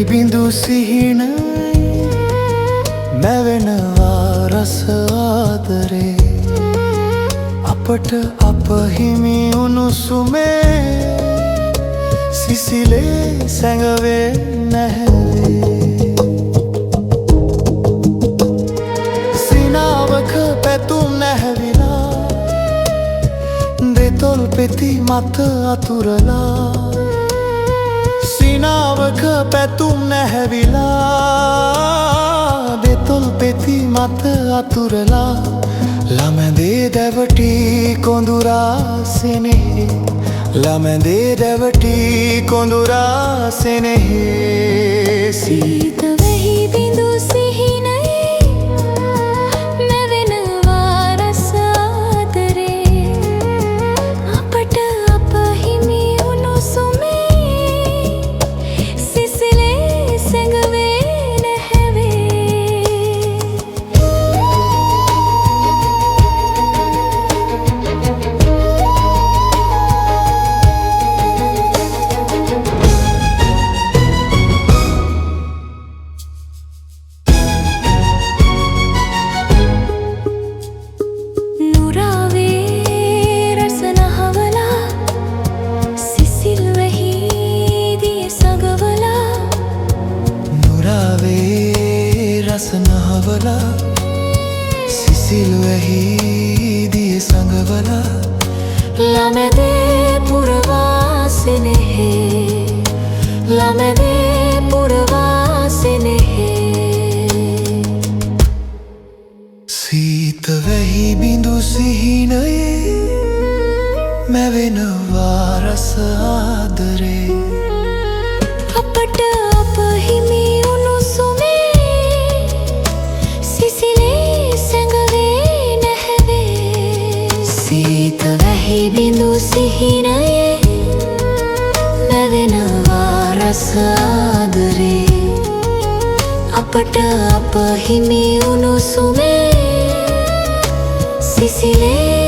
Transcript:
බිඳු සිහිනයි මැවෙනවා රස ආදරේ අපට අප හිමි උණුසුමේ සිසිලේ සැඟවේ නැහැවේ සිනාවක පැතුම් නැහැවිලා දෙතොල් පෙති මත අතුරලා සිනාවක පැතුම් නැහැවිලා දෙතොල් පෙති මත අතුරලා ළමැදේ දැවටි කොඳුරා සෙනෙහි ළමැදේ දැවටි කොඳුරා සෙනෙහි සීත වෙහි බිඳු සිහිනයේ මැවෙනවා රස ආදරේ අපට අප හිමි උණුසුමේ සිසිලේ සැඟවේ නහවලා සිසිල් වැහි දිය සඟවලා ළමැදේ පුරවා සෙනෙහි ළමැදේ පුරවා සෙනෙහි සීත වැහි බිඳු සිහිනයේ මැවෙනවා රස ආදරේ අපට අප හිමි සීත වැහි බිඳු සිහිනයේ මැවෙනවා රස ආදරේ අපට අප හිමි උණුසුමේ සිසිලේ